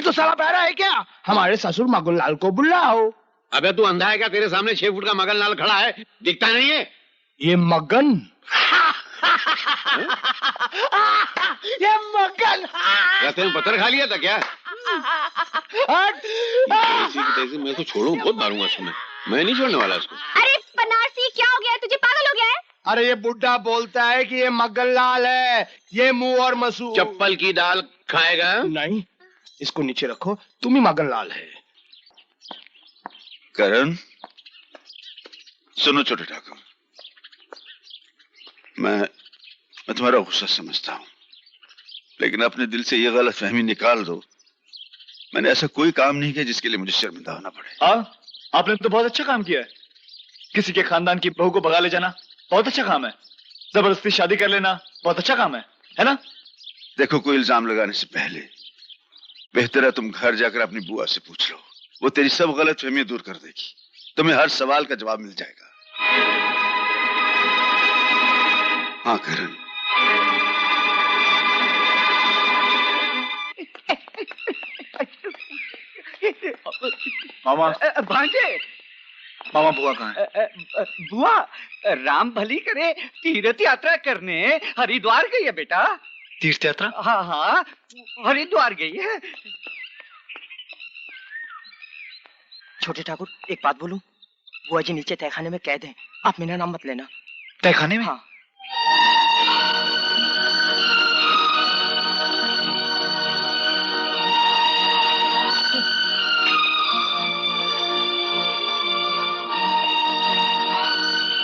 तो साला बहरा है क्या? हमारे ससुर मगनलाल को बुलाओ। अबे तू अंधा है क्या? तेरे सामने 6 फुट का मगनलाल खड़ा है, दिखता नहीं है? ये मगन ये मगन रास्ते में पत्थर खा लिया था क्या? मैं तो छोड़ू, बहुत मारूंगा इसको। मैं नहीं छोड़ने वाला इसको। अरे बनारसी, क्या हो गया है तुझे? पागल हो गया है? अरे ये बुड्ढा बोलता है कि ये मगनलाल है, ये मुंह और मसूर। चप्पल की दाल खाएगा? नहीं, इसको नीचे रखो, तुम ही मगनलाल है। करण, सुनो छोटे ठाकुर, मैं तुम्हारा गुस्सा समझता हूँ, लेकिन अपने दिल से ये गलत फहमी निकाल दो। मैंने ऐसा कोई काम नहीं किया जिसके लिए मुझे शर्मिंदा होना पड़े। आपने तो बहुत अच्छा काम किया है। किसी के खानदान की बहू को भगा ले जाना बहुत अच्छा काम है। जबरदस्ती शादी कर लेना बहुत अच्छा काम है ना? देखो, कोई इल्जाम लगाने से पहले बेहतर है तुम घर जाकर अपनी बुआ से पूछ लो। वो तेरी सब गलत फहमियां दूर कर देगी। तुम्हें हर सवाल का जवाब मिल जाएगा। हाँ करण, मामा। भांजे, मामा बुआ कहाँ है? बुआ राम भली करे, तीर्थ यात्रा करने हरिद्वार गई है बेटा। तीर्थ यात्रा? हाँ, हरिद्वार गई है। छोटे ठाकुर, एक बात बोलूं? बुआ जी नीचे तहखाने में कैद हैं। आप मेरा नाम मत लेना। तहखाने में? हाँ।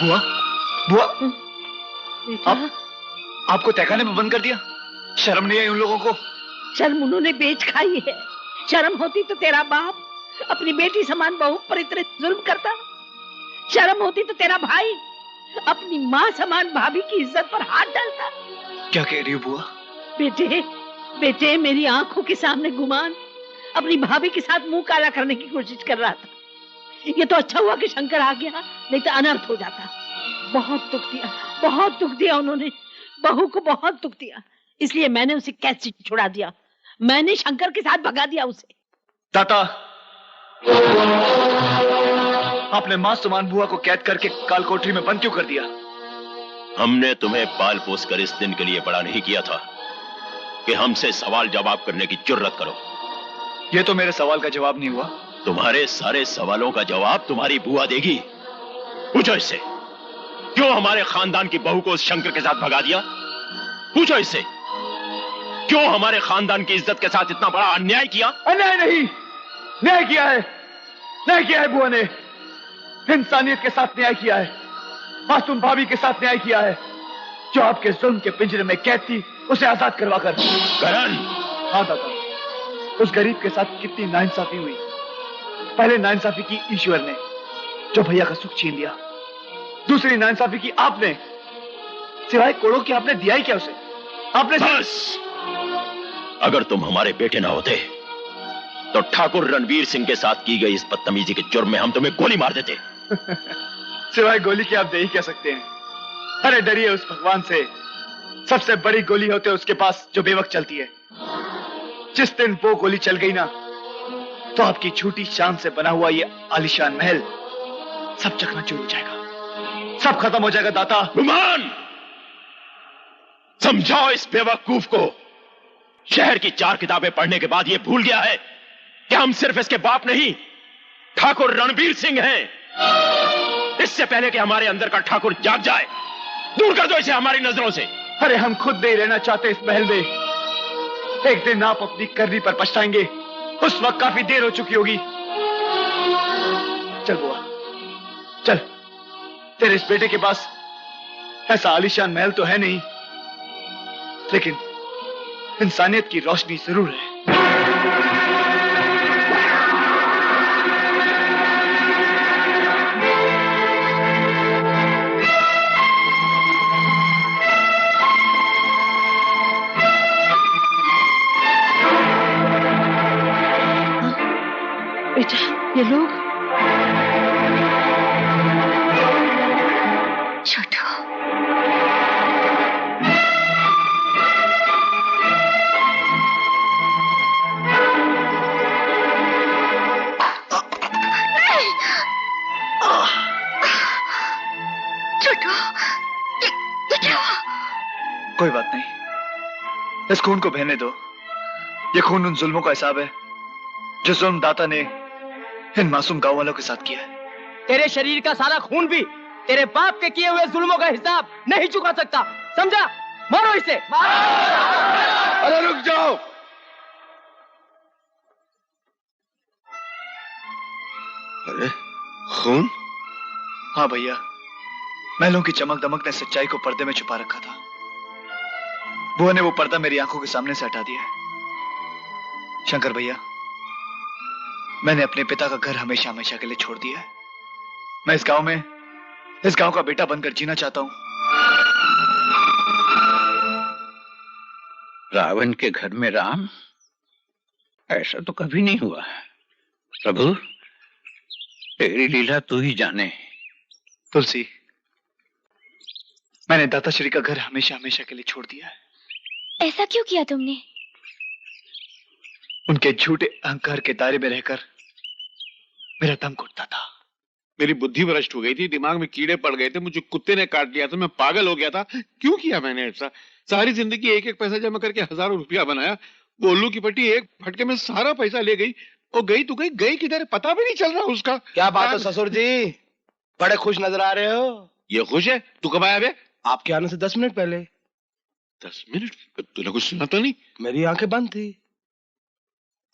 बुआ, बुआ, आपको तहखाने में बंद कर दिया? शर्म नहीं आई उन लोगों को? शर्म उन्होंने बेच खाई है। शर्म होती तो तेरा बाप अपनी बेटी समान बहू पर इतने जुल्म करता। शर्म होती तो तेरा भाई अपनी माँ समान भाभी की इज्जत पर हाथ डालता। क्या कह रही हो बुआ? बेटे, बेटे, मेरी आंखों के सामने गुमान अपनी भाभी के साथ मुंह काला करने की कोशिश कर रहा था। ये तो अच्छा हुआ कि शंकर आ गया, नहीं तो अनर्थ हो जाता। बहुत दुख दिया उन्होंने, बहू को बहुत दुख दिया। इसलिए मैंने उसे कैद से छुड़ा दिया। मैंने शंकर के साथ भगा दिया उसे। ताता, आपने मां सुमान बुआ को कैद करके काल कोठरी में बंद क्यों कर दिया? हमने तुम्हें पाल पोस कर इस दिन के लिए बड़ा नहीं किया था कि हमसे सवाल जवाब करने की जुर्रत करो। ये तो मेरे सवाल का जवाब नहीं हुआ। तुम्हारे सारे सवालों का जवाब तुम्हारी बुआ देगी। पूछो इससे, क्यों हमारे खानदान की बहू को उस शंकर के साथ भगा दिया? पूछो इससे, क्यों हमारे खानदान की इज्जत के साथ इतना बड़ा अन्याय किया? अन्याय नहीं, न्याय किया है। न्याय किया है बुआ ने। इंसानियत के साथ न्याय किया है। मासूम भाभी के साथ न्याय किया है, जो आपके जुल्म के पिंजरे में कैद थी, उसे आजाद करवाकर। करण! हाँ दादा, उस गरीब के साथ कितनी नाइंसाफी हुई। पहले नाइंसाफी की ईश्वर ने, जो भैया का सुख छीन लिया। दूसरी नाइंसाफी की आपने, सिवाय कोड़ों की आपने दिया ही क्या उसे? आपने बस! अगर तुम हमारे बेटे ना होते तो ठाकुर रणवीर सिंह के साथ की गई इस बदतमीजी के जुर्म में हम तुम्हें गोली मार देते। सिवाय गोली के आप दे ही क्या सकते हैं? अरे डरिए उस भगवान से। सबसे बड़ी गोली होते उसके पास जो बेवक्त चलती है। जिस दिन वो गोली चल गई ना, तो आपकी छोटी शान से बना हुआ ये आलीशान महल सब चकनाचूर हो जाएगा। सब खत्म हो जाएगा दाता। गुमान! समझाओ इस बेवकूफ को। शहर की 4 किताबें पढ़ने के बाद ये भूल गया है कि हम सिर्फ इसके बाप नहीं, ठाकुर रणवीर सिंह हैं। इससे पहले कि हमारे अंदर का ठाकुर जाग जाए, दूर कर दो इसे हमारी नजरों से। अरे हम खुद नहीं रहना चाहते इस महल में। एक दिन आप अपनी करनी पर पछताएंगे। उस वक्त काफी देर हो चुकी होगी। चल बुआ, चल। तेरे इस बेटे के पास ऐसा आलीशान महल तो है नहीं, लेकिन इंसानियत की रोशनी जरूर है। बेटा, ये लोग छोटू, इस खून को बहने दो। ये खून उन जुल्मों का हिसाब है जो जुल्म दाता ने इन मासूम गांव वालों के साथ किया है। तेरे शरीर का सारा खून भी तेरे बाप के किए हुए जुल्मों का हिसाब नहीं चुका सकता, समझा? मारो इसे। अरे रुक जाओ। अरे खून? हाँ भैया, महलों की चमक दमक ने सच्चाई को पर्दे में छुपा रखा था। बुआ ने वो पर्दा मेरी आंखों के सामने से हटा दिया। शंकर भैया, मैंने अपने पिता का घर हमेशा हमेशा के लिए छोड़ दिया है। मैं इस गांव का बेटा बनकर जीना चाहता हूं। रावण के घर में राम? ऐसा तो कभी नहीं हुआ। प्रभु, तेरी लीला तू ही जाने। तुलसी, मैंने दाताश्री का घर हमेशा हमेशा के लिए छोड़ दिया है। ऐसा क्यों किया तुमने? उनके झूठे अहंकार के दायरे में रहकर मेरा दम घुटता था। मेरी बुद्धि भ्रष्ट हो गई थी, दिमाग में कीड़े पड़ गए थे, मुझे कुत्ते ने काट लिया था, मैं पागल हो गया था। क्यों किया मैंने ऐसा? सारी जिंदगी एक एक पैसा जमा करके हजारों रुपया बनाया। बोलू की पट्टी एक फटके में सारा पैसा ले गई। और गई तो गई किधर पता भी नहीं चल रहा उसका। क्या बात है ससुर जी, बड़े खुश नजर आ रहे हो। ये खुश है? तू कब आया बे? आपके आने से 10 मिनट पहले। 10 मिनट? तूने कुछ सुना तो नहीं? मेरी आंखें बंद थी।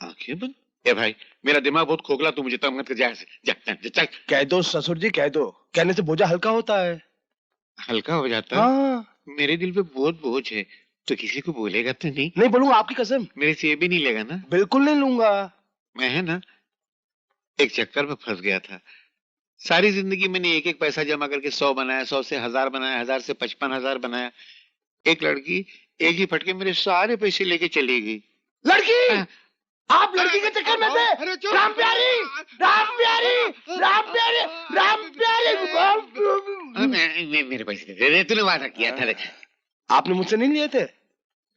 आंखें बंद? ए भाई, मेरा दिमाग बहुत खोखला, तू मुझे तंग मत कर। जा। कह दो ससुर जी, कह दो। कहने से बोझा हल्का होता है। हल्का हो जाता है? हाँ। मेरे दिल पे बहुत बोझ है। तो किसी को बोलेगा तो नहीं? नहीं बोलूंगा, आपकी कसम। मेरे से ये भी नहीं लेगा ना? बिल्कुल नहीं लूंगा। मैं है ना, एक चक्कर में फंस गया था। सारी जिंदगी मैंने एक एक पैसा जमा करके 100 बनाया, 100 से 1000 बनाया, 1000 से 55,000 बनाया। एक लड़की एक ही फटके मेरे सारे पैसे लेके चली गई। लड़की? आप लड़की के चक्कर में थे? राम प्यारी, राम प्यारी, राम प्यारी, राम प्यारी। मेरे पैसे दे दे, तूने वादा किया था। आपने मुझसे नहीं लिए थे?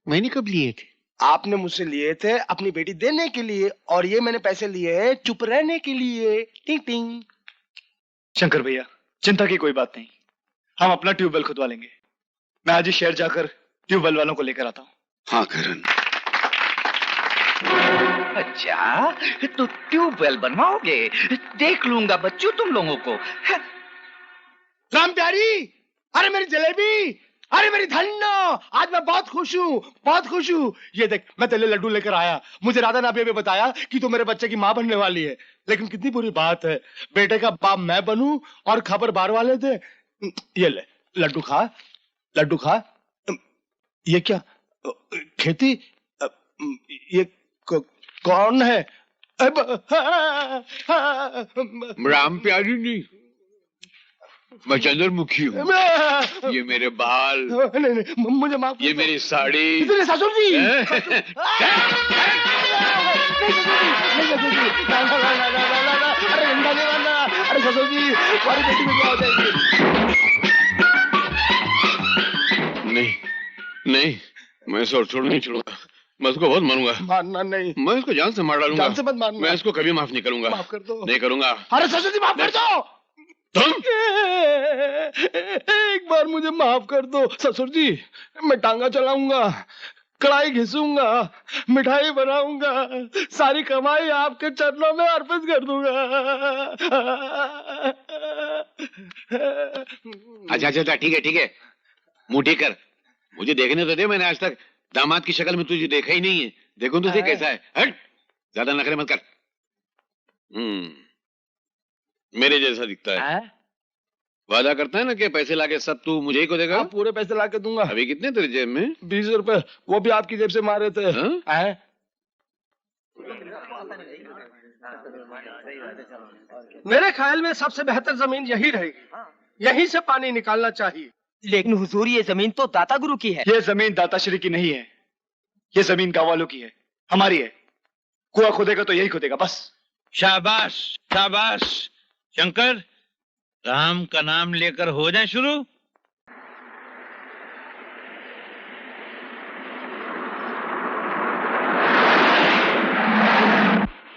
मैंने कब लिए थे? आपने मुझसे लिए थे अपनी बेटी देने के लिए, और ये मैंने पैसे लिए चुप रहने के लिए। टिंग टिंग। शंकर भैया, चिंता की कोई बात नहीं, हम अपना ट्यूबवेल खुदवा लेंगे। मैं आज ही शहर जाकर ट्यूबवेल वालों को लेकर आता हूँ। हाँ करण। अच्छा, तो ट्यूबवेल बनवाओगे? देख लूंगा बच्चों तुम लोगों को। राम प्यारी, अरे मेरी जलेबी, अरे मेरी धन्नो, आज मैं बहुत खुश हूँ, बहुत खुश हूँ। ये देख, मैं तेरे लड्डू लेकर आया। मुझे राधा नाभिया ने बताया कि तू मेरे बच्चे की माँ बनने वाली है। लेकिन कितनी बुरी बात है, बेटे का बाप मैं बनूं और खबर बार वाले दे। ये ले लड्डू खा, लड्डू खा। ये क्या खेती? ये कौन है? राम प्यारी नहीं, मैं चंद्रमुखी हूँ। ये मेरे बाल। नहीं, मुझे माफ। ये मेरी साड़ी। इतने ससुर जी। अरे ससुर जी, हमारी बेटी में क्या हो जाएगी? नहीं, मैं इसको नहीं छोड़ूंगा। मैं उसको बहुत मारूंगा। मारना नहीं, मैं इसको जान से मार डालूंगा। जान से मत मारना। मैं इसको कभी माफ नहीं करूंगा। माफ कर दो। नहीं करूंगा। अरे ससुर जी, माफ कर दो। तुम एक बार मुझे माफ कर दो ससुर जी। मैं टांगा चलाऊंगा, कढ़ाई घिसूंगा, मिठाई बनाऊंगा, सारी कमाई आपके चरणों में अर्पित कर दूंगा। अच्छा, ठीक है, मुंह ठीक कर। मुझे देखने तो दे, मैंने आज तक दामाद की शक्ल में तुझे देखा ही नहीं है। देखो तुझे कैसा है। हट, ज्यादा नखरे मत कर। मेरे जैसा दिखता है। वादा करता है ना कि पैसे लाके सब तू मुझे ही को देगा। पूरे पैसे लाके दूंगा। अभी कितने तेरे जेब में? 20 रुपए, वो भी आपकी जेब से मारे थे। मेरे ख्याल में सबसे बेहतर जमीन यही रहेगी, यहीं से पानी निकालना चाहिए। लेकिन हुजूर, ये जमीन तो दाता गुरु की है। ये जमीन दाताश्री की नहीं है, ये जमीन गांव वालों की है, हमारी है। कुआं खोदेगा तो यही खोदेगा, बस। शाबाश शाबाश। शंकर, राम का नाम लेकर हो जाए शुरू।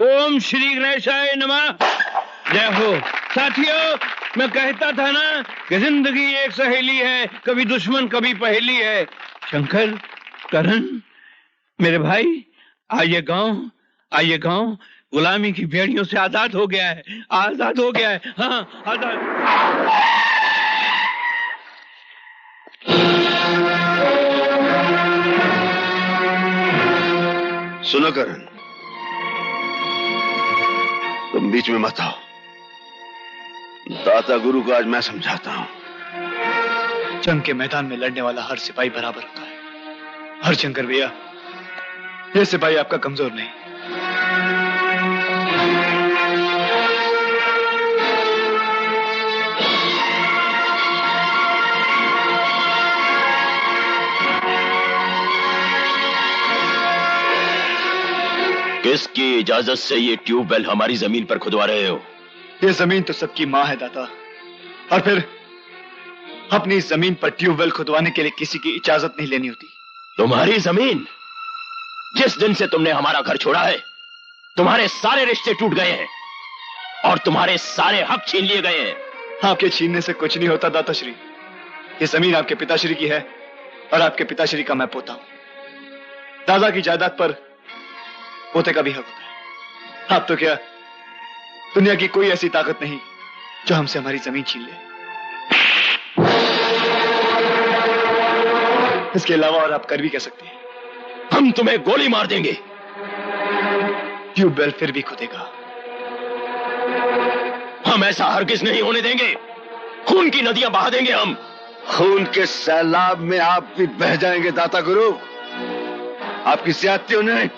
ओम श्री गणेशाय नमः। जय हो। साथियों, मैं कहता था ना कि जिंदगी एक सहेली है, कभी दुश्मन कभी पहेली है। शंकर, करण, मेरे भाई, आइए गांव गुलामी की बेड़ियों से आजाद हो गया है, आजाद हो गया है। हाँ, आजाद। सुनो करण, तुम बीच में मत आओ। दाता गुरु को आज मैं समझाता हूं। जंग के मैदान में लड़ने वाला हर सिपाही बराबर होता है। हर शंकर भैया, ये सिपाही आपका कमजोर नहीं। किसकी इजाजत से ये ट्यूबवेल हमारी जमीन पर खुदवा रहे हो? ये जमीन तो सबकी माँ है दाता, और फिर अपनी जमीन पर ट्यूबवेल खुदवाने के लिए किसी की इजाजत नहीं लेनी होती। तुम्हारी जमीन? जिस दिन से तुमने हमारा घर छोड़ा है, तुम्हारे सारे रिश्ते टूट गए हैं और तुम्हारे सारे हक छीन लिए गए हैं। आपके छीनने से कुछ नहीं होता दाताश्री। ये जमीन आपके पिताश्री की है और आपके पिताश्री का मैं पोता हूं। दादा की जायदाद पर पोते का भी हक होता है। आप तो क्या, दुनिया की कोई ऐसी ताकत नहीं जो हमसे हमारी जमीन छीन ले। इसके अलावा और आप कर भी कह सकते हैं। हम तुम्हें गोली मार देंगे। ट्यूबवेल फिर भी खुदेगा। हम ऐसा हरगिज नहीं होने देंगे। खून की नदियां बहा देंगे हम। खून के सैलाब में आप भी बह जाएंगे दाता गुरु। आपकी ज्यादतियों ने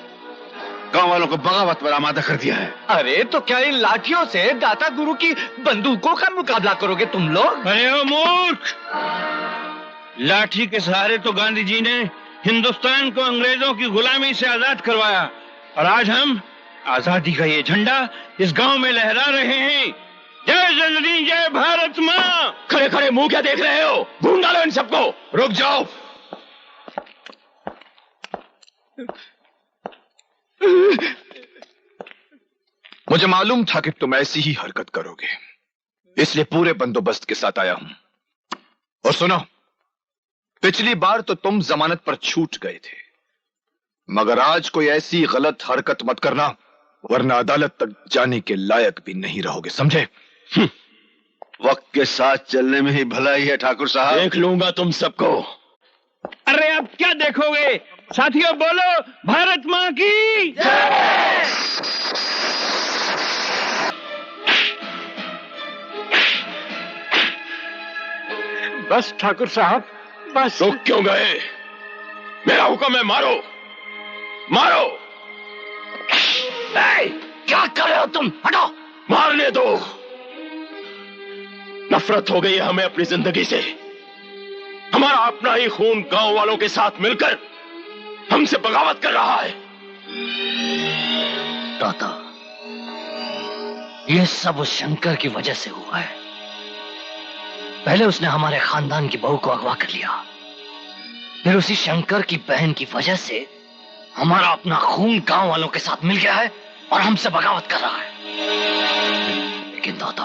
गांव वालों को बगावत पर आमादा कर दिया है। अरे तो क्या इन लाठियों से दाता गुरु की बंदूकों का मुकाबला करोगे तुम लोग? अरे ओ मूर्ख, लाठी के सहारे तो गांधी जी ने हिंदुस्तान को अंग्रेजों की गुलामी से आजाद करवाया, और आज हम आजादी का ये झंडा इस गांव में लहरा रहे हैं। जय जननी, जय भारत माँ। खड़े खड़े मुंह क्या देख रहे हो? ढूंढ डालो इन सबको। रुक जाओ। मुझे मालूम था कि तुम ऐसी ही हरकत करोगे, इसलिए पूरे बंदोबस्त के साथ आया हूं। और सुनो, पिछली बार तो तुम जमानत पर छूट गए थे, मगर आज कोई ऐसी गलत हरकत मत करना, वरना अदालत तक जाने के लायक भी नहीं रहोगे, समझे? वक्त के साथ चलने में ही भलाई है ठाकुर साहब। देख लूंगा तुम सबको। अरे अब क्या देखोगे? साथियों बोलो, भारत माँ की जय। बस ठाकुर साहब, बस। रुक क्यों गए? मेरा हुक्म है, मारो मारो। क्या कर रहे हो तुम? हटो। मारने दो। नफरत हो गई है हमें अपनी जिंदगी से। हमारा अपना ही खून गांव वालों के साथ मिलकर हमसे बगावत कर रहा है। दाता, ये सब उस शंकर की वजह से हुआ है। पहले उसने हमारे खानदान की बहू को अगवा कर लिया, फिर उसी शंकर की बहन की वजह से हमारा अपना खून गांव वालों के साथ मिल गया है और हमसे बगावत कर रहा है। लेकिन दाता,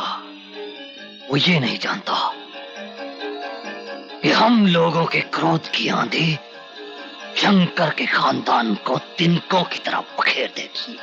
वो ये नहीं जानता कि हम लोगों के क्रोध की आंधी शंकर के खानदान को तिनकों की तरह बखेर देगी।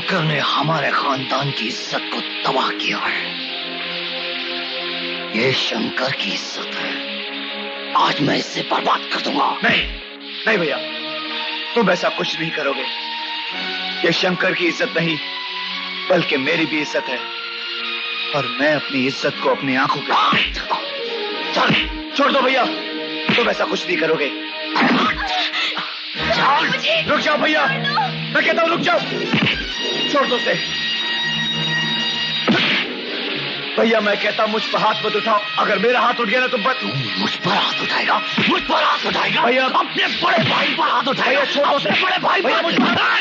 शंकर ने हमारे खानदान की इज्जत को तबाह किया है। ये शंकर की इज्जत है, आज मैं इसे बर्बाद कर दूंगा। नहीं नहीं भैया, तुम ऐसा कुछ नहीं करोगे। ये शंकर की इज्जत नहीं बल्कि मेरी भी इज्जत है, और मैं अपनी इज्जत को अपनी आंखों के चल छोड़ दो भैया, तुम ऐसा कुछ नहीं करोगे। रुक जाओ भैया, मैं कहता हूं रुक जाओ, छोड़ दो उसे। भैया मैं कहता हूं मुझ पर हाथ मत उठाओ, अगर मेरा हाथ उठ गया ना तो मुझ पर हाथ उठाएगा, मुझ पर हाथ उठाएगा भैया, अपने बड़े भाई पर हाथ उठाएगा। छोड़ दो उसे, बड़े भाई भैया मुझ पर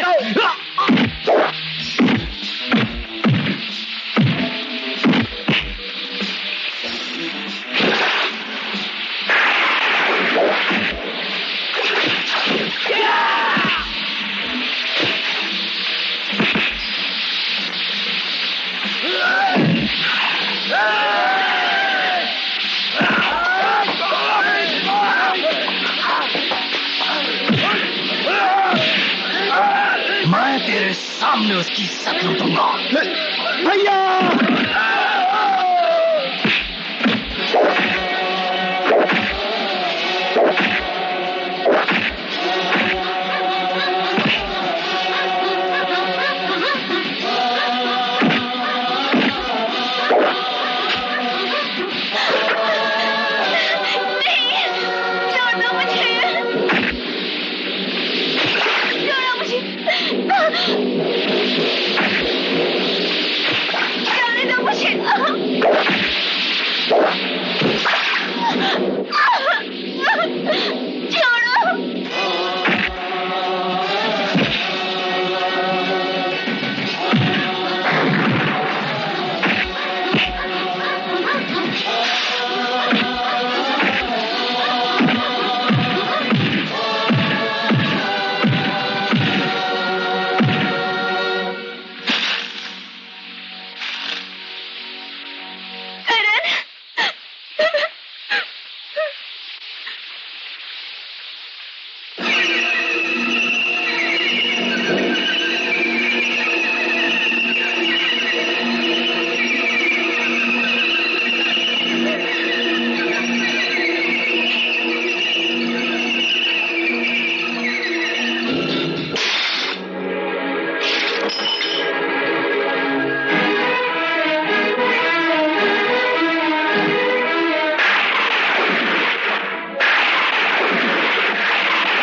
मैं तेरे सामने उसकी इज्जत लूटूंगा। भैया